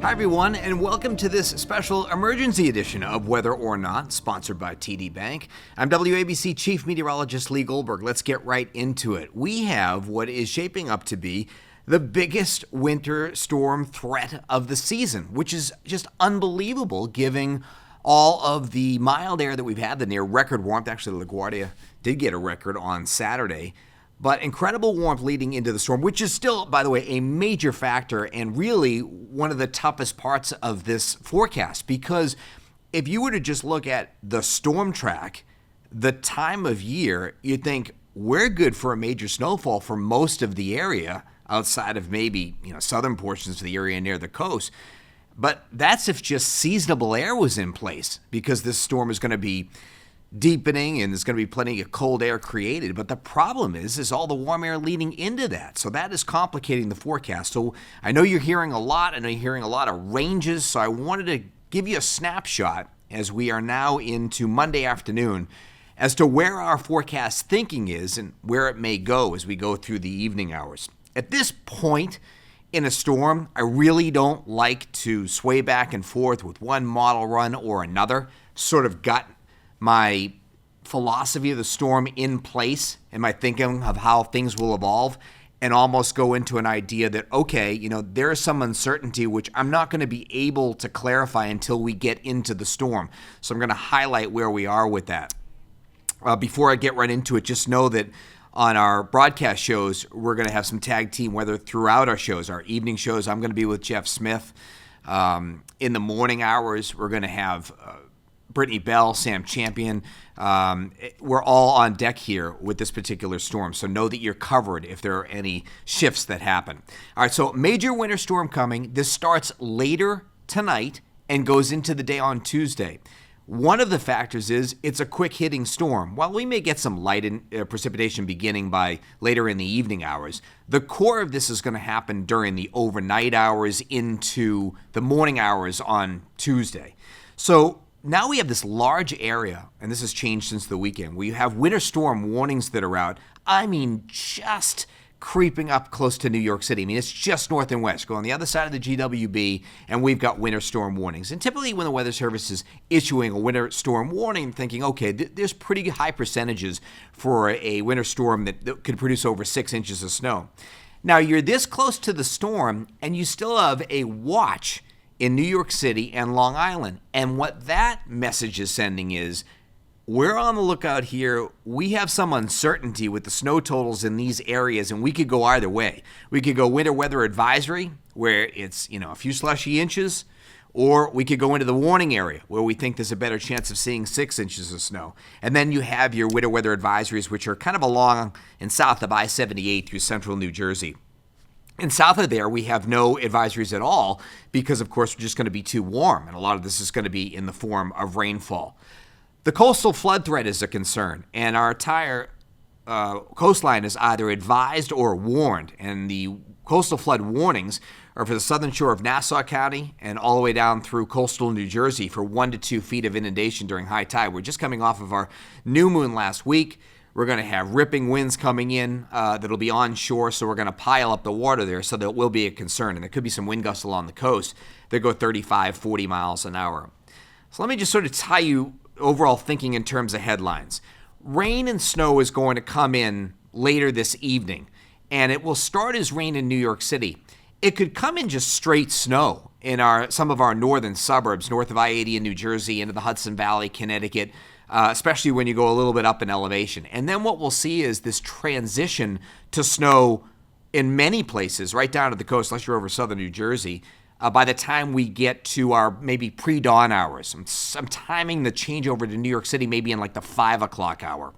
Hi everyone, and welcome to this special emergency edition of Weather or Not, sponsored by TD Bank. I'm WABC Chief Meteorologist Lee Goldberg. Let's get right into it. We have what is shaping up to be the biggest winter storm threat of the season, which is just unbelievable given all of the mild air that we've had, the near record warmth. Actually, LaGuardia did get a record on Saturday. But incredible warmth leading into the storm, which is still, by the way, a major factor and really one of the toughest parts of this forecast. Because if you were to just look at the storm track, the time of year, you'd think we're good for a major snowfall for most of the area outside of maybe, southern portions of the area near the coast. But that's if just seasonable air was in place, because this storm is going to be deepening and there's going to be plenty of cold air created. But the problem is all the warm air leading into that. So that is complicating the forecast. So I know you're hearing a lot. I know you're hearing a lot of ranges. So I wanted to give you a snapshot as we are now into Monday afternoon as to where our forecast thinking is and where it may go as we go through the evening hours. At this point in a storm, I really don't like to sway back and forth with one model run or another. Sort of got my philosophy of the storm in place and my thinking of how things will evolve, and almost go into an idea that, okay, there is some uncertainty which I'm not going to be able to clarify until we get into the storm. So I'm going to highlight where we are with that. Before I get right into it, just know that on our broadcast shows, we're going to have some tag team weather throughout our shows. Our evening shows, I'm going to be with Jeff Smith. In the morning hours, we're going to have Brittany Bell, Sam Champion. We're all on deck here with this particular storm, so know that you're covered if there are any shifts that happen. All right, so major winter storm coming. This starts later tonight and goes into the day on Tuesday. One of the factors is it's a quick-hitting storm. While we may get some light precipitation beginning by later in the evening hours, the core of this is going to happen during the overnight hours into the morning hours on Tuesday. So now we have this large area, and this has changed since the weekend, where you have winter storm warnings that are out. I mean, just creeping up close to New York City. I mean, it's just north and west. Go on the other side of the GWB, and we've got winter storm warnings. And typically when the Weather Service is issuing a winter storm warning, thinking, okay, there's pretty high percentages for a winter storm that could produce over 6 inches of snow. Now, you're this close to the storm, and you still have a watch in New York City and Long Island. And what that message is sending is, we're on the lookout here. We have some uncertainty with the snow totals in these areas, and we could go either way. We could go winter weather advisory, where it's, a few slushy inches, or we could go into the warning area, where we think there's a better chance of seeing 6 inches of snow. And then you have your winter weather advisories, which are kind of along and south of I-78 through central New Jersey. And south of there, we have no advisories at all because, of course, we're just going to be too warm, and a lot of this is going to be in the form of rainfall. The coastal flood threat is a concern, and our entire coastline is either advised or warned, and the coastal flood warnings are for the southern shore of Nassau County and all the way down through coastal New Jersey for 1 to 2 feet of inundation during high tide. We're just coming off of our new moon last week. We're going to have ripping winds coming in that'll be onshore, so we're going to pile up the water there, so there will be a concern. And there could be some wind gusts along the coast that go 35, 40 miles an hour. So let me just sort of tie you overall thinking in terms of headlines. Rain and snow is going to come in later this evening, and it will start as rain in New York City. It could come in just straight snow in some of our northern suburbs, north of I-80 in New Jersey, into the Hudson Valley, Connecticut, especially when you go a little bit up in elevation. And then what we'll see is this transition to snow in many places, right down to the coast, unless you're over southern New Jersey, by the time we get to our maybe pre-dawn hours. I'm timing the changeover to New York City maybe in like the 5 o'clock hour.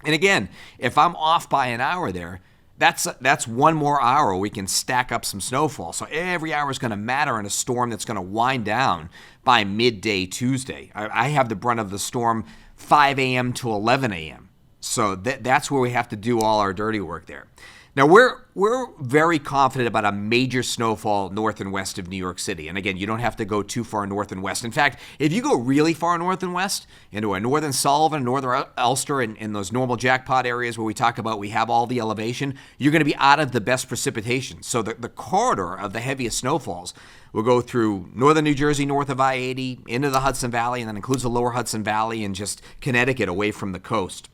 And again, if I'm off by an hour there, that's one more hour we can stack up some snowfall. So every hour is going to matter in a storm that's going to wind down by midday Tuesday. I have the brunt of the storm 5 a.m. to 11 a.m. So that's where we have to do all our dirty work there. Now, we're very confident about a major snowfall north and west of New York City. And again, you don't have to go too far north and west. In fact, if you go really far north and west into a northern Sullivan, northern Ulster, and those normal jackpot areas where we talk about we have all the elevation, you're going to be out of the best precipitation. So the corridor of the heaviest snowfalls will go through northern New Jersey, north of I-80, into the Hudson Valley, and that includes the lower Hudson Valley and just Connecticut away from the coast.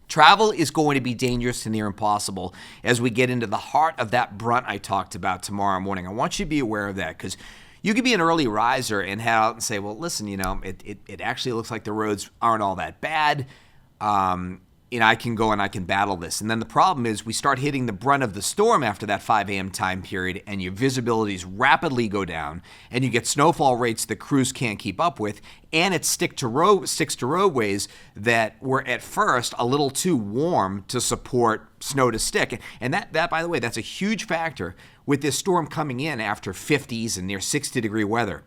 Travel is going to be dangerous to near impossible as we get into the heart of that brunt I talked about tomorrow morning. I want you to be aware of that because you could be an early riser and head out and say, well, listen, it actually looks like the roads aren't all that bad. I can go and I can battle this. And then the problem is we start hitting the brunt of the storm after that 5 a.m. time period, and your visibilities rapidly go down, and you get snowfall rates that crews can't keep up with, and it sticks to roadways that were at first a little too warm to support snow to stick. And that, by the way, that's a huge factor with this storm coming in after 50s and near 60-degree weather.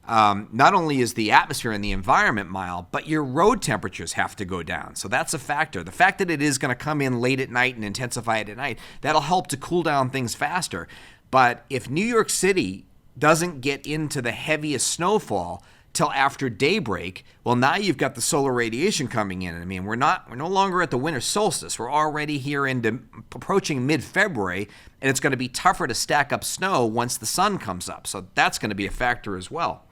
Not only is the atmosphere and the environment mild, but your road temperatures have to go down. So that's a factor. The fact that it is going to come in late at night and intensify it at night, that'll help to cool down things faster. But if New York City doesn't get into the heaviest snowfall till after daybreak, well, now you've got the solar radiation coming in. I mean, we're no longer at the winter solstice. We're already here into approaching mid-February, and it's going to be tougher to stack up snow once the sun comes up. So that's going to be a factor as well.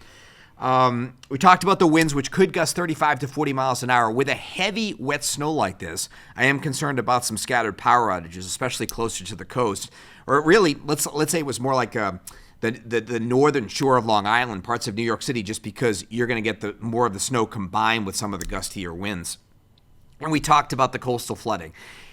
We talked about the winds, which could gust 35 to 40 miles an hour. With a heavy, wet snow like this, I am concerned about some scattered power outages, especially closer to the coast. Or really, let's say it was more like the northern shore of Long Island, parts of New York City, just because you're going to get more of the snow combined with some of the gustier winds. And we talked about the coastal flooding.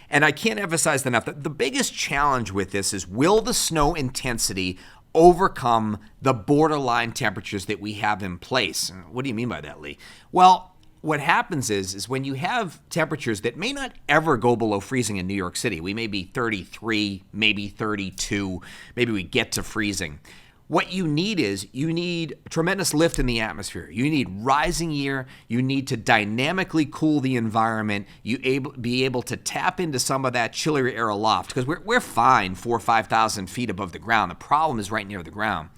And I can't emphasize enough that the biggest challenge with this is, will the snow intensity overcome the borderline temperatures that we have in place? What do you mean by that, Lee? Well, what happens is when you have temperatures that may not ever go below freezing in New York City, we may be 33, maybe 32, maybe we get to freezing. What you need tremendous lift in the atmosphere. You need rising air. You need to dynamically cool the environment. Be able to tap into some of that chillier air aloft, because we're fine 4,000 or 5,000 feet above the ground. The problem is right near the ground.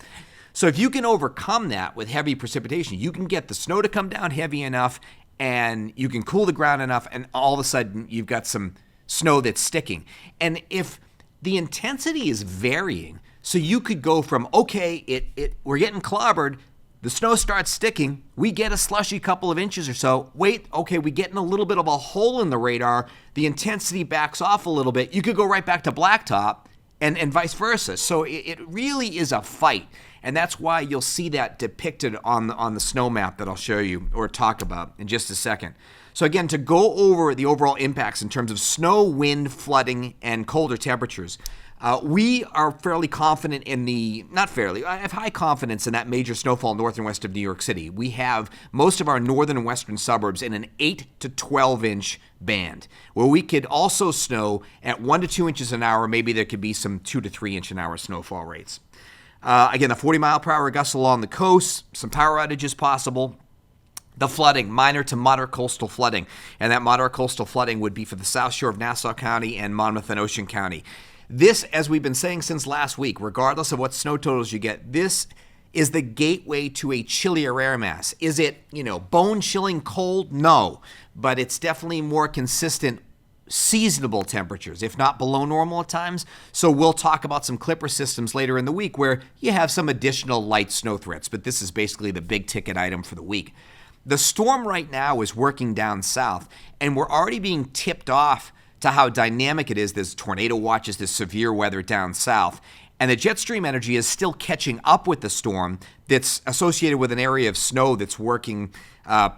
So if you can overcome that with heavy precipitation, you can get the snow to come down heavy enough, and you can cool the ground enough, and all of a sudden you've got some snow that's sticking. And if the intensity is varying, so you could go from, okay, we're getting clobbered, the snow starts sticking, we get a slushy couple of inches or so, wait, okay, we get in a little bit of a hole in the radar, the intensity backs off a little bit, you could go right back to blacktop, and vice versa. So it really is a fight, and that's why you'll see that depicted on the snow map that I'll show you or talk about in just a second. So again, to go over the overall impacts in terms of snow, wind, flooding, and colder temperatures, we are fairly confident I have high confidence in that major snowfall north and west of New York City. We have most of our northern and western suburbs in an 8 to 12 inch band, where we could also snow at 1 to 2 inches an hour. Maybe there could be some 2 to 3 inch an hour snowfall rates. Again, the 40 mile per hour gusts along the coast, some power outages possible. The flooding, minor to moderate coastal flooding, and that moderate coastal flooding would be for the South Shore of Nassau County and Monmouth and Ocean County. This, as we've been saying since last week, regardless of what snow totals you get, this is the gateway to a chillier air mass. Is it, bone-chilling cold? No, but it's definitely more consistent, seasonable temperatures, if not below normal at times. So we'll talk about some clipper systems later in the week where you have some additional light snow threats, but this is basically the big ticket item for the week. The storm right now is working down south, and we're already being tipped off to how dynamic it is. There's tornado watches, there's severe weather down south, and the jet stream energy is still catching up with the storm that's associated with an area of snow that's working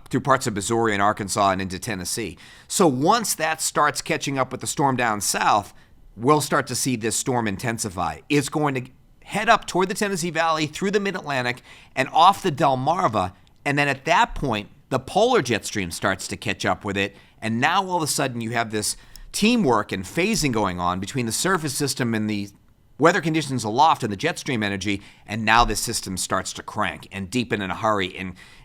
through parts of Missouri and Arkansas and into Tennessee. So once that starts catching up with the storm down south, we'll start to see this storm intensify. It's going to head up toward the Tennessee Valley, through the Mid-Atlantic, and off the Delmarva, and then at that point, the polar jet stream starts to catch up with it, and now all of a sudden you have this teamwork and phasing going on between the surface system and the weather conditions aloft and the jet stream energy, and now the system starts to crank and deepen in a hurry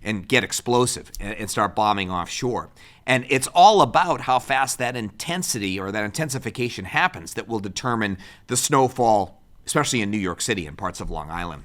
and get explosive and start bombing offshore. And it's all about how fast that intensity or that intensification happens that will determine the snowfall, especially in New York City and parts of Long Island.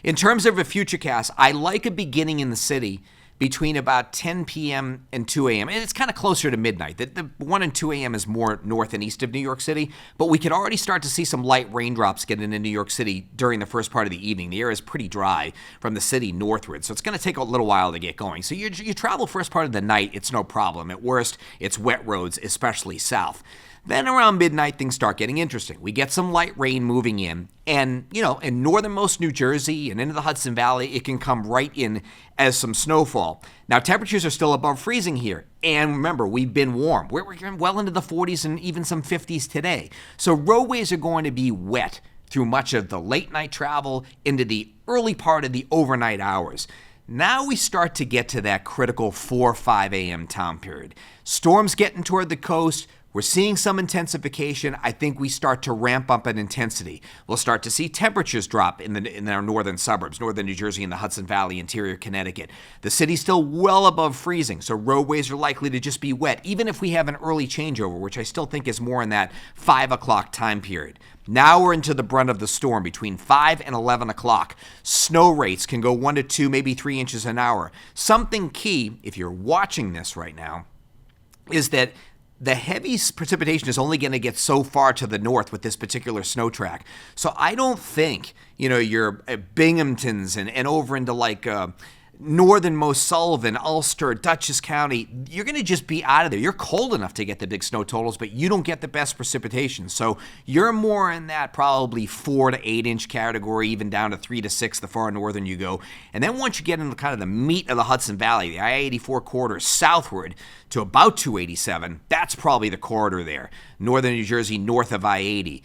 In terms of a futurecast, I like a beginning in the city between about 10 p.m. and 2 a.m. And it's kind of closer to midnight. The 1 and 2 a.m. is more north and east of New York City, but we could already start to see some light raindrops get into New York City during the first part of the evening. The air is pretty dry from the city northward, so it's going to take a little while to get going. So you travel first part of the night, it's no problem. At worst, it's wet roads, especially south. Then around midnight, things start getting interesting. We get some light rain moving in, and, in northernmost New Jersey and into the Hudson Valley, it can come right in as some snowfall. Now, temperatures are still above freezing here, and remember, we've been warm. We're well into the 40s and even some 50s today. So roadways are going to be wet through much of the late night travel into the early part of the overnight hours. Now we start to get to that critical 4 or 5 a.m. time period. Storms getting toward the coast. We're seeing some intensification. I think we start to ramp up in intensity. We'll start to see temperatures drop in our northern suburbs, northern New Jersey and the Hudson Valley, interior Connecticut. The city's still well above freezing, so roadways are likely to just be wet, even if we have an early changeover, which I still think is more in that 5 o'clock time period. Now we're into the brunt of the storm between 5 and 11 o'clock. Snow rates can go 1 to 2, maybe 3 inches an hour. Something key, if you're watching this right now, is that the heavy precipitation is only going to get so far to the north with this particular snow track. So I don't think, your Binghamtons and over into like northernmost Sullivan, Ulster, Dutchess County, you're going to just be out of there. You're cold enough to get the big snow totals, but you don't get the best precipitation. So you're more in that probably 4 to 8 inch category, even down to 3 to 6 the far northern you go. And then once you get into kind of the meat of the Hudson Valley, the I-84 corridor southward to about 287, that's probably the corridor there. Northern New Jersey, north of I-80,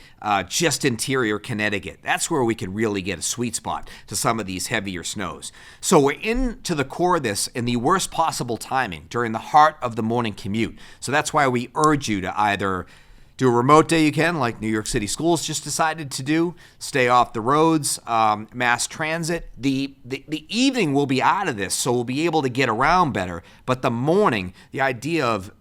just interior Connecticut. That's where we could really get a sweet spot to some of these heavier snows. So we're into the core of this in the worst possible timing during the heart of the morning commute. So that's why we urge you to either do a remote day you can, like New York City schools just decided to do, stay off the roads, mass transit. The evening will be out of this, so we'll be able to get around better. But the morning, the idea of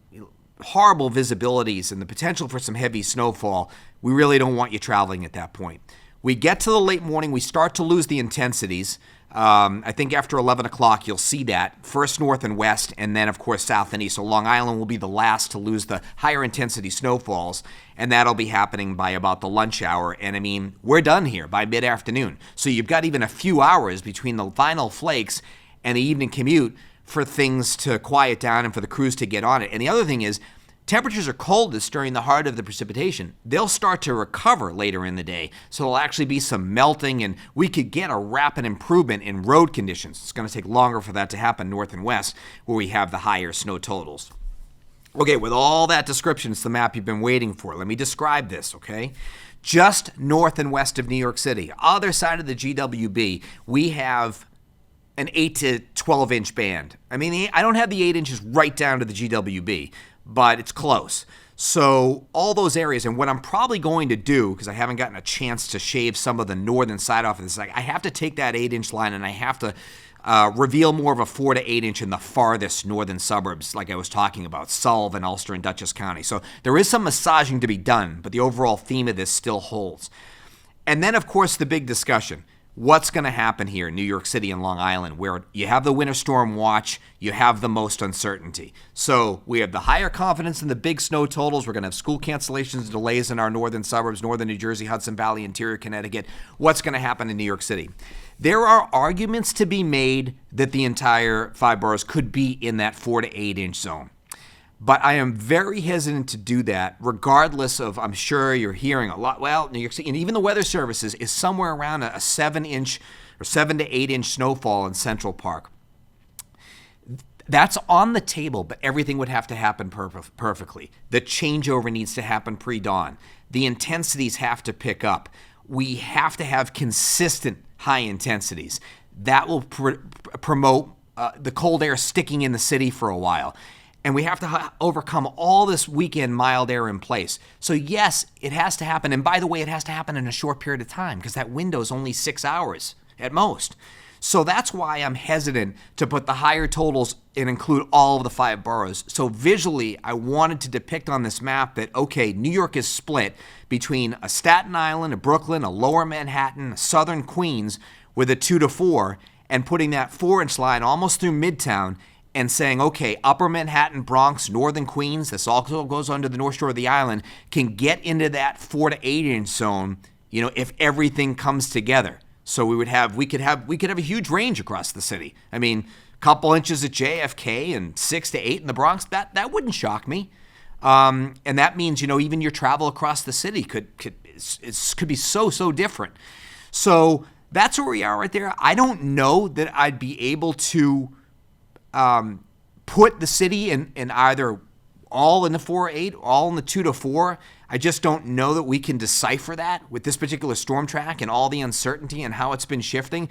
horrible visibilities and the potential for some heavy snowfall, we really don't want you traveling at that point. We get to the late morning, we start to lose the intensities. I think after 11 o'clock, you'll see that. First north and west, and then, of course, south and east. So Long Island will be the last to lose the higher intensity snowfalls, and that'll be happening by about the lunch hour. And, I mean, we're done here by mid-afternoon. So you've got even a few hours between the final flakes and the evening commute for things to quiet down and for the crews to get on it. And the other thing is, temperatures are coldest during the heart of the precipitation. They'll start to recover later in the day, so there'll actually be some melting, and we could get a rapid improvement in road conditions. It's going to take longer for that to happen north and west, where we have the higher snow totals. Okay, with all that description, it's the map you've been waiting for. Let me describe this, okay? Just north and west of New York City, other side of the GWB, we have an 8 to 12 inch band. I mean, I don't have the 8 inches right down to the GWB, but it's close. So all those areas, and what I'm probably going to do, because I haven't gotten a chance to shave some of the northern side off of this, I have to take that 8 inch line and I have to reveal more of a 4 to 8 inch in the farthest northern suburbs, like I was talking about, Sullivan, Ulster, and Dutchess County. So there is some massaging to be done, but the overall theme of this still holds. And then, of course, the big discussion. What's going to happen here in New York City and Long Island, where you have the winter storm watch, you have the most uncertainty. So we have the higher confidence in the big snow totals. We're going to have school cancellations and delays in our northern suburbs, northern New Jersey, Hudson Valley, interior Connecticut. What's going to happen in New York City? There are arguments to be made that the entire 5 boroughs could be in that 4 to 8 inch zone. But I am very hesitant to do that, regardless of, I'm sure you're hearing a lot, well, New York City, and even the Weather Services is somewhere around a 7 inch or 7 to 8 inch snowfall in Central Park. That's on the table, but everything would have to happen perfectly. The changeover needs to happen pre-dawn. The intensities have to pick up. We have to have consistent high intensities. That will promote the cold air sticking in the city for a while. And we have to overcome all this weekend mild air in place. So yes, it has to happen. And by the way, it has to happen in a short period of time because that window is only 6 hours at most. So that's why I'm hesitant to put the higher totals and include all of the 5 boroughs. So visually, I wanted to depict on this map that, okay, New York is split between a Staten Island, a Brooklyn, a Lower Manhattan, a Southern Queens with a 2 to 4, and putting that 4-inch line almost through Midtown and saying, okay, Upper Manhattan, Bronx, Northern Queens, this also goes under the North Shore of the island, can get into that 4 to 8-inch zone, if everything comes together. So we could have a huge range across the city. I mean, a couple inches at JFK and 6 to 8 in the Bronx, that wouldn't shock me. And that means, even your travel across the city could be so different. So that's where we are right there. I don't know that I'd be able to put the city in either all in the 4-8, all in the 2 to 4. I just don't know that we can decipher that with this particular storm track and all the uncertainty and how it's been shifting.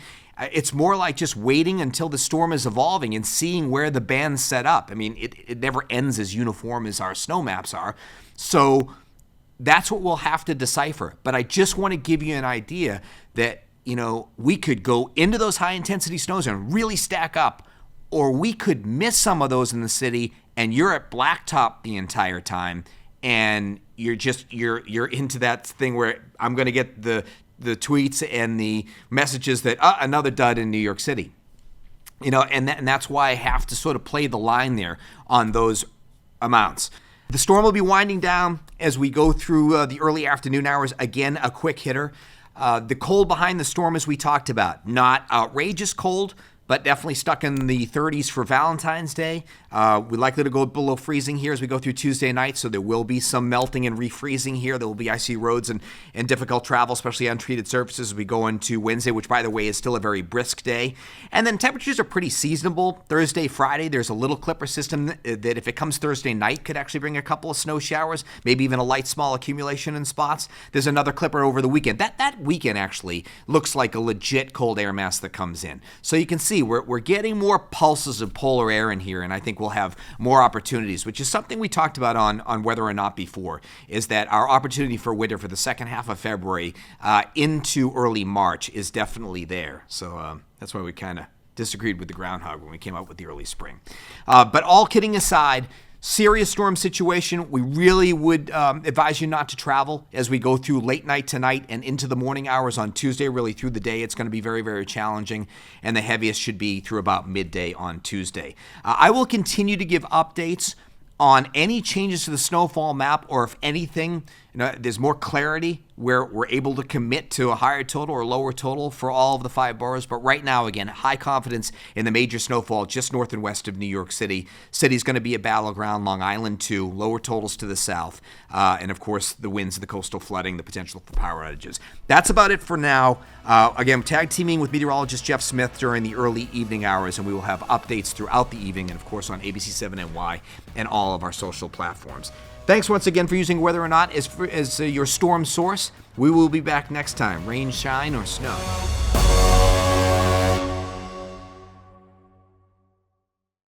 It's more like just waiting until the storm is evolving and seeing where the band's set up. I mean, it never ends as uniform as our snow maps are. So that's what we'll have to decipher. But I just want to give you an idea that, we could go into those high-intensity snows and really stack up, or we could miss some of those in the city and you're at blacktop the entire time. And you're into that thing where I'm going to get the tweets and the messages that another dud in New York City, and that's why I have to sort of play the line there on those amounts. The storm will be winding down as we go through the early afternoon hours. Again, a quick hitter. The cold behind the storm, as we talked about, not outrageous cold, but definitely stuck in the 30s for Valentine's Day. We're likely to go below freezing here as we go through Tuesday night, so there will be some melting and refreezing here. There will be icy roads and difficult travel, especially untreated surfaces as we go into Wednesday, which, by the way, is still a very brisk day. And then temperatures are pretty seasonable. Thursday, Friday, there's a little clipper system that if it comes Thursday night could actually bring a couple of snow showers, maybe even a light small accumulation in spots. There's another clipper over the weekend. That weekend actually looks like a legit cold air mass that comes in. So you can see we're getting more pulses of polar air in here, and I think we'll have more opportunities, which is something we talked about on whether or not before, is that our opportunity for winter for the second half of February into early March is definitely there. So that's why we kind of disagreed with the groundhog when we came up with the early spring. But all kidding aside, serious storm situation. We really would advise you not to travel as we go through late night tonight and into the morning hours on Tuesday. Really through the day, it's going to be very, very challenging, and the heaviest should be through about midday on Tuesday. I will continue to give updates on any changes to the snowfall map, or if anything, there's more clarity where we're able to commit to a higher total or lower total for all of the 5 boroughs. But right now, again, high confidence in the major snowfall just north and west of New York City. City's going to be a battleground. Long Island too. Lower totals to the south. And of course, the winds, the coastal flooding, the potential for power outages. That's about it for now. Again, tag teaming with meteorologist Jeff Smith during the early evening hours, and we will have updates throughout the evening and, of course, on ABC7NY and all of our social platforms. Thanks once again for using Whether or Not as your storm source. We will be back next time, rain, shine, or snow.